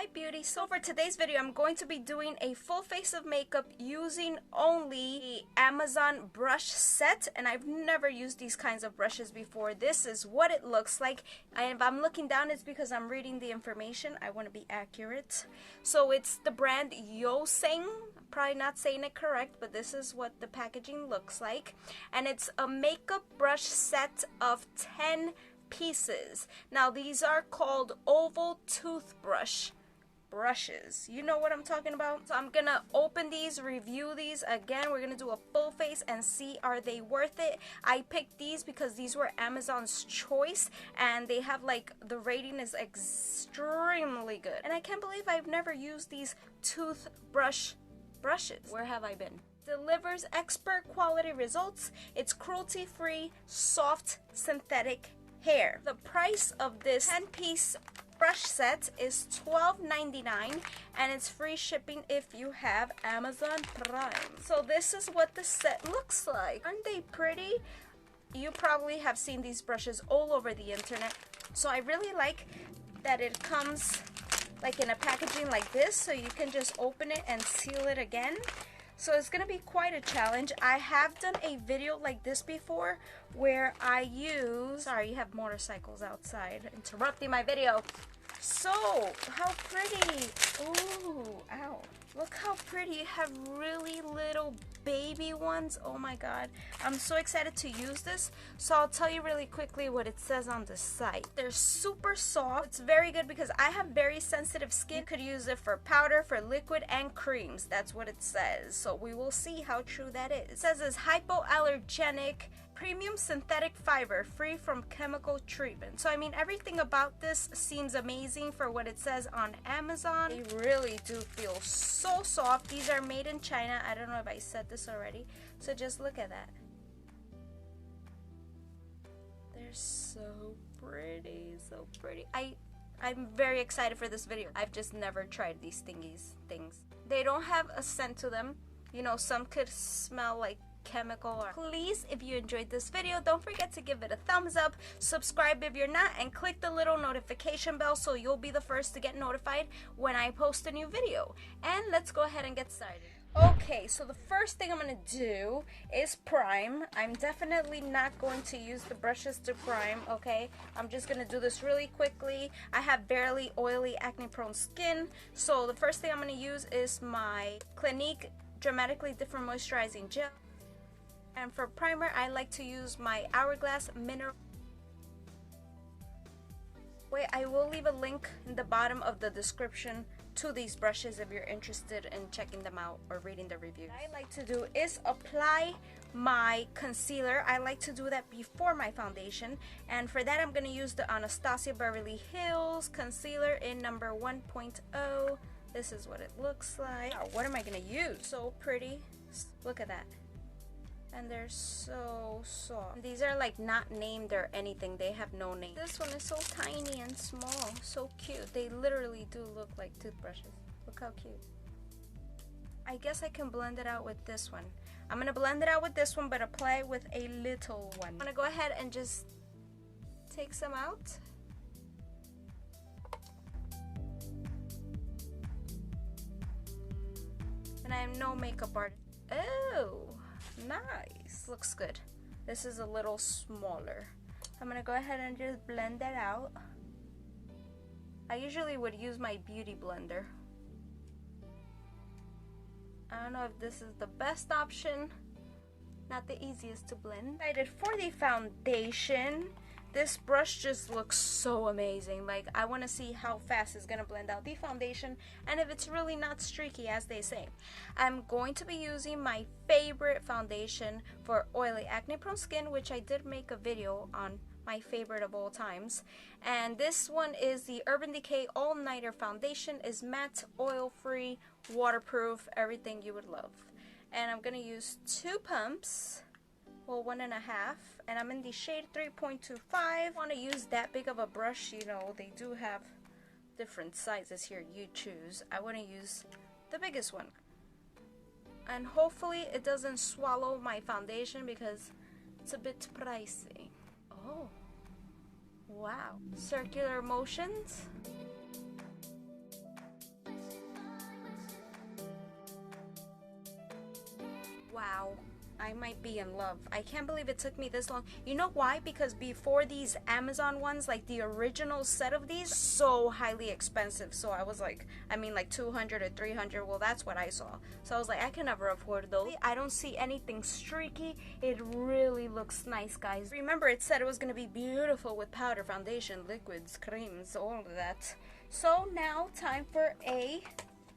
Hi beauty, so for today's video I'm going to be doing a full face of makeup using only the Amazon brush set, and I've never used these kinds of brushes before. This is what it looks like, and if I'm looking down it's because I'm reading the information. I want to be accurate. So it's the brand Yoseng. Probably not saying it correct, but this is what the packaging looks like, and it's a makeup brush set of 10 pieces. Now these are called oval toothbrush brushes. You know what I'm talking about? So I'm gonna open these, review these again. We're gonna do a full face and see are they worth it. I picked these because these were Amazon's choice and they have like the rating is extremely good, and I can't believe I've never used these toothbrush brushes. Where have I been? Delivers expert quality results. It's cruelty free, soft synthetic hair. The price of this 10-piece brush set is $12.99, and it's free shipping if you have Amazon Prime. So this is what the set looks like. Aren't they pretty? You probably have seen these brushes all over the internet. So I really like that it comes like in a packaging like this, so you can just open it and seal it again. So it's gonna be quite a challenge. I have done a video like this before where I use, sorry, you have motorcycles outside interrupting my video. So, how pretty. Ooh, ow. Look how pretty. You have really little baby ones. Oh my god. I'm so excited to use this. So I'll tell you really quickly what it says on the site. They're super soft. It's very good because I have very sensitive skin. You could use it for powder, for liquid, and creams. That's what it says. So we will see how true that is. It says it's hypoallergenic, premium synthetic fiber, free from chemical treatment. So I mean, everything about this seems amazing for what it says on Amazon. They really do feel so soft. These are made in China. I don't know if I said this already. So just look at that. They're so pretty, so pretty. I'm very excited for this video. I've just never tried these things. They don't have a scent to them. You know, some could smell like chemical. Please, if you enjoyed this video, don't forget to give it a thumbs up, subscribe if you're not, and click the little notification bell so you'll be the first to get notified when I post a new video. And let's go ahead and get started. Okay, so the first thing I'm gonna do is prime. I'm definitely not going to use the brushes to prime, okay? I'm just gonna do this really quickly. I have barely oily, acne prone skin, so the first thing I'm gonna use is my Clinique Dramatically Different Moisturizing Gel. And for primer, I like to use my Hourglass Mineral. Wait, I will leave a link in the bottom of the description to these brushes if you're interested in checking them out or reading the reviews. What I like to do is apply my concealer. I like to do that before my foundation, and for that I'm going to use the Anastasia Beverly Hills concealer in number 1.0. This is what it looks like. Wow, what am I going to use? So pretty. Look at that. And they're so soft. These are like not named or anything. They have no name. This one is so tiny and small. So cute. They literally do look like toothbrushes. Look how cute. I guess I can blend it out with this one. I'm going to blend it out with this one, but apply it with a little one. I'm going to go ahead and just take some out. And I am no makeup artist. Oh! Nice. Looks good. This is a little smaller. I'm gonna go ahead and just blend that out. I usually would use my beauty blender. I don't know if this is the best option. Not the easiest to blend. I did for the foundation. This brush just looks so amazing. Like, I want to see how fast it's gonna blend out the foundation and if it's really not streaky as they say. I'm going to be using my favorite foundation for oily acne prone skin, which I did make a video on my favorite of all times. And this one is the Urban Decay All Nighter Foundation. Is matte, oil free, waterproof, everything you would love. And I'm gonna use 2 pumps. Well, 1.5, and I'm in the shade 3.25. I want to use that big of a brush. You know, they do have different sizes here. You choose. I want to use the biggest one, and hopefully it doesn't swallow my foundation because it's a bit pricey. Oh, wow. Circular motions. Wow, I might be in love. I can't believe it took me this long. You know why? Because before these Amazon ones, like the original set of these, so highly expensive. So I was like, I mean like 200 or 300. Well, that's what I saw. So I was like, I can never afford those. I don't see anything streaky. It really looks nice, guys. Remember, it said it was going to be beautiful with powder, foundation, liquids, creams, all of that. So now time for a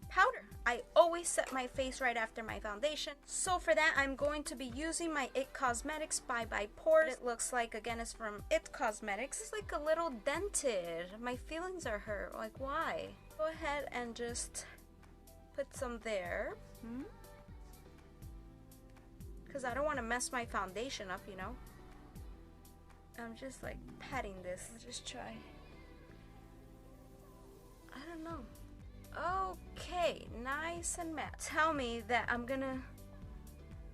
powder. I always set my face right after my foundation. So for that, I'm going to be using my It Cosmetics by Ported. It looks like, again, it's from It Cosmetics. It's like a little dented. My feelings are hurt. Like, why? Go ahead and just put some there. Because I don't want to mess my foundation up, you know. I'm just like patting this. Let's just try. I don't know. Okay, nice and matte. Tell me that I'm gonna...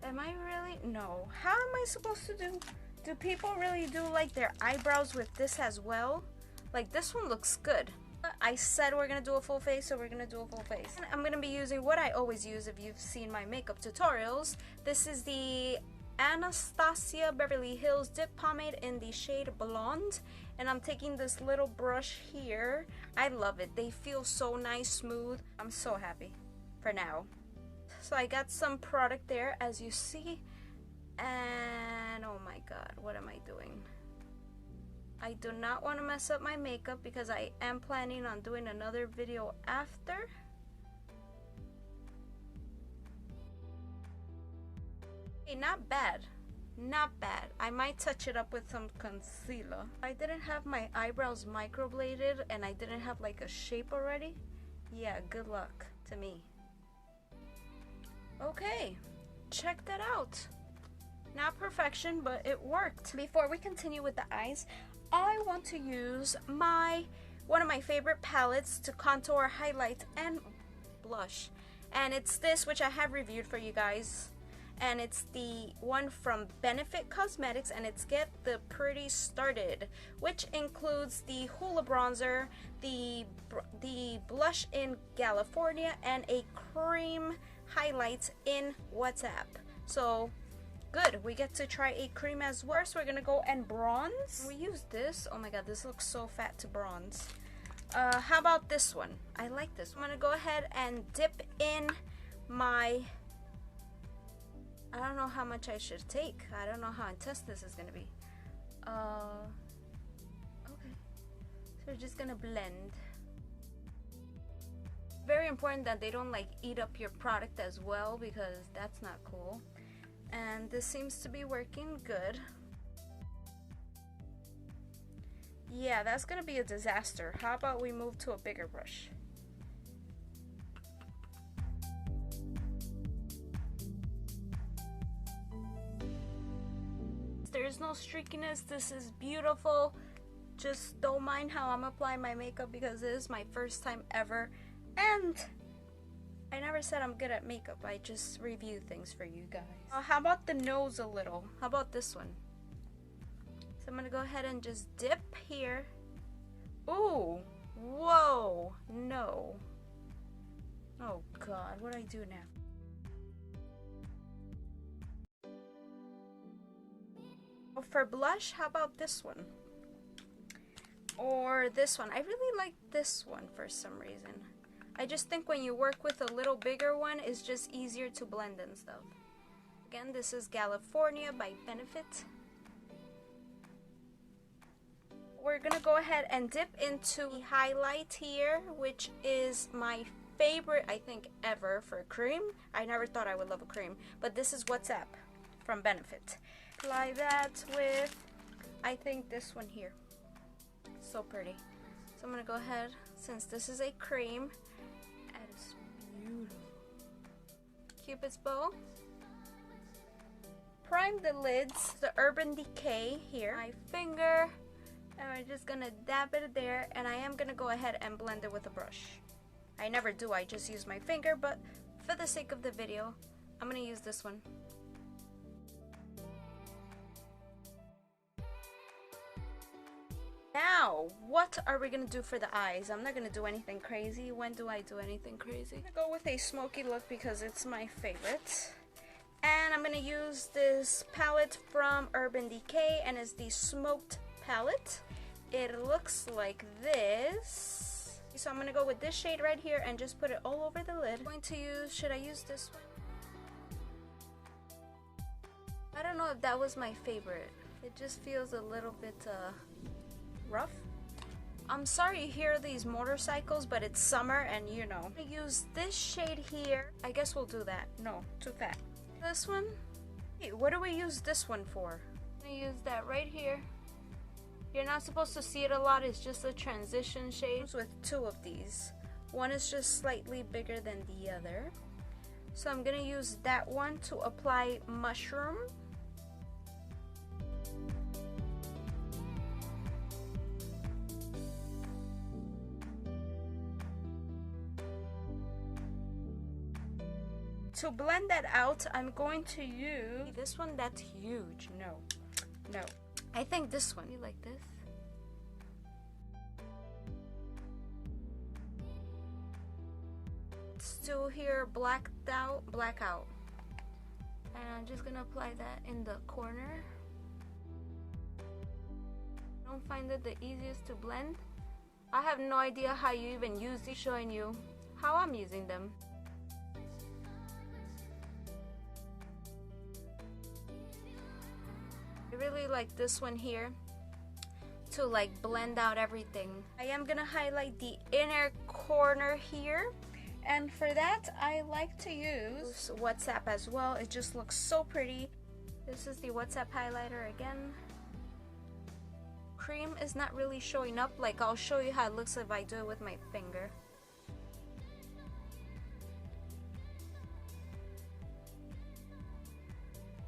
Am I really? No. How am I supposed to do? Do people really do like their eyebrows with this as well? Like, this one looks good. I said we're gonna do a full face, so we're gonna do a full face. And I'm gonna be using what I always use if you've seen my makeup tutorials. This is the Anastasia Beverly Hills Dip Pomade in the shade Blonde. And I'm taking this little brush here. I love it. They feel so nice, smooth. I'm so happy for now. So I got some product there, as you see. And oh my god, what am I doing? I do not want to mess up my makeup because I am planning on doing another video after. Okay, not bad. Not bad. I might touch it up with some concealer. I didn't have my eyebrows microbladed and I didn't have like a shape already. Yeah, good luck to me. Okay, check that out. Not perfection, but it worked. Before we continue with the eyes, I want to use one of my favorite palettes to contour, highlight, and blush. And it's this, which I have reviewed for you guys. And it's the one from Benefit Cosmetics, and it's Get the Pretty Started, which includes the Hula Bronzer, the blush in California, and a cream highlight in WhatsApp. So good, we get to try a cream as well. First, we're gonna go and bronze. We use this. Oh my god, this looks so fat to bronze. How about this one? I like this. I'm gonna go ahead and dip in my... I don't know how much I should take. I don't know how intense this is gonna be. Okay. So we're just gonna blend. Very important that they don't like eat up your product as well, because that's not cool. And this seems to be working good. Yeah, that's gonna be a disaster. How about we move to a bigger brush? There's no streakiness. This is beautiful. Just don't mind how I'm applying my makeup because this is my first time ever. And I never said I'm good at makeup. I just review things for you guys. How about the nose a little? How about this one? So I'm gonna go ahead and just dip here. Ooh, whoa, no. Oh god, what do I do now? For blush, how about this one? Or this one? I really like this one for some reason. I just think when you work with a little bigger one, it's just easier to blend and stuff. Again, this is California by Benefit. We're gonna go ahead and dip into the highlight here, which is my favorite, I think, ever for cream. I never thought I would love a cream, but this is WhatsApp from Benefit. Apply that with, I think, this one here. So pretty. So I'm gonna go ahead, since this is a cream, add a beautiful Cupid's bow. Prime the lids, the Urban Decay here. My finger, and we're just gonna dab it there, and I am gonna go ahead and blend it with a brush. I never do, I just use my finger, but for the sake of the video, I'm gonna use this one. Now, what are we gonna do for the eyes? I'm not gonna do anything crazy. When do I do anything crazy? I'm gonna go with a smoky look because it's my favorite. And I'm gonna use this palette from Urban Decay, and it's the Smoked palette. It looks like this. So I'm gonna go with this shade right here and just put it all over the lid. I'm going to use, should I use this one? I don't know if that was my favorite. It just feels a little bit rough. I'm sorry you hear these motorcycles, but it's summer and you know. I use this shade here. I guess we'll do that. No, too fat. This one? Hey, what do we use this one for? I'm gonna use that right here. You're not supposed to see it a lot. It's just a transition shade with two of these. One is just slightly bigger than the other. So I'm gonna use that one to apply Mushroom. To blend that out, I'm going to use this one. That's huge. No. I think this one. You like this? Still here, blackout. And I'm just gonna apply that in the corner. I don't find it the easiest to blend. I have no idea how you even use these. Showing you how I'm using them. I really like this one here to like blend out everything. I am gonna highlight the inner corner here, and for that I like to use WhatsApp as well. It just looks so pretty. This is the WhatsApp highlighter again. Cream is not really showing up. Like, I'll show you how it looks if I do it with my finger.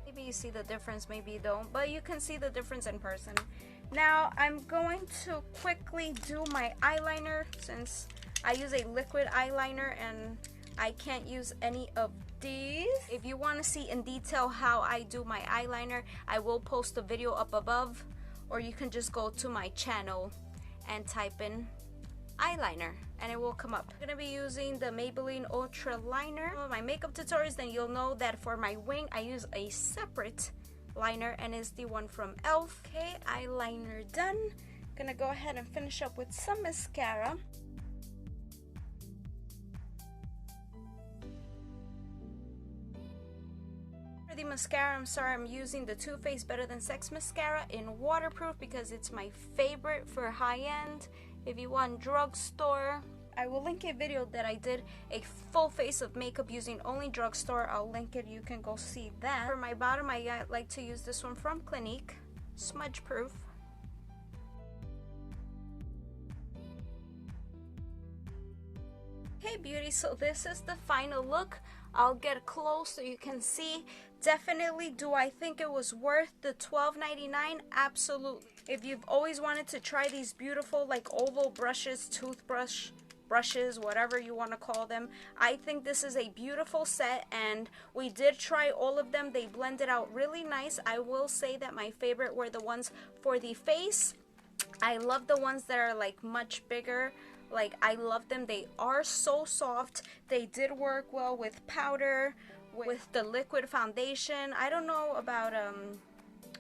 Maybe you see the difference, maybe you don't, but you can see the difference in person. Now I'm going to quickly do my eyeliner since I use a liquid eyeliner and I can't use any of these. If you want to see in detail how I do my eyeliner, I will post a video up above, or you can just go to my channel and type in eyeliner and it will come up. I'm gonna be using the Maybelline Ultra Liner. For my makeup tutorials, then you'll know that for my wing I use a separate liner, and it's the one from e.l.f. Okay, eyeliner done. Gonna go ahead and finish up with some mascara. For the mascara, I'm sorry, I'm using the Too Faced Better Than Sex mascara in waterproof because it's my favorite for high-end. If you want drugstore, I will link a video that I did a full face of makeup using only drugstore. I'll link it, you can go see that. For my bottom, I like to use this one from Clinique, smudge proof. Hey beauty, so this is the final look. I'll get close so you can see. Definitely, do I think it was worth the $12.99? Absolutely. If you've always wanted to try these beautiful like oval brushes, brushes, whatever you want to call them, I think this is a beautiful set, and we did try all of them. They blended out really nice. I will say that my favorite were the ones for the face. I love the ones that are like much bigger. Like, I love them. They are so soft. They did work well with powder, with the liquid foundation. I don't know about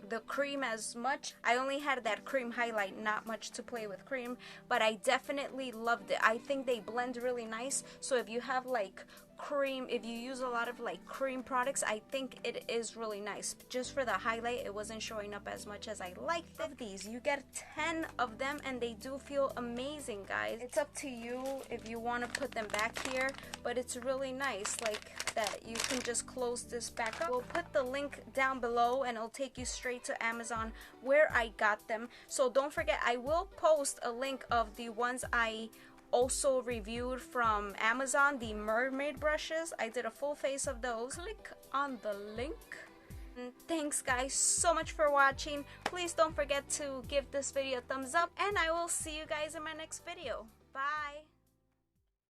the cream as much. I only had that cream highlight, not much to play with cream, but I definitely loved it. I think they blend really nice. So if you have like cream, if you use a lot of like cream products, I think it is really nice. Just for the highlight, it wasn't showing up as much as I liked it. These, you get 10 of them and they do feel amazing, guys. It's up to you if you want to put them back here, but it's really nice like that. You can just close this back up. We'll put the link down below and it'll take you straight to Amazon where I got them. So don't forget, I will post a link of the ones I also reviewed from Amazon, the mermaid brushes. I did a full face of those. Click on the link. And thanks guys so much for watching. Please don't forget to give this video a thumbs up, and I will see you guys in my next video.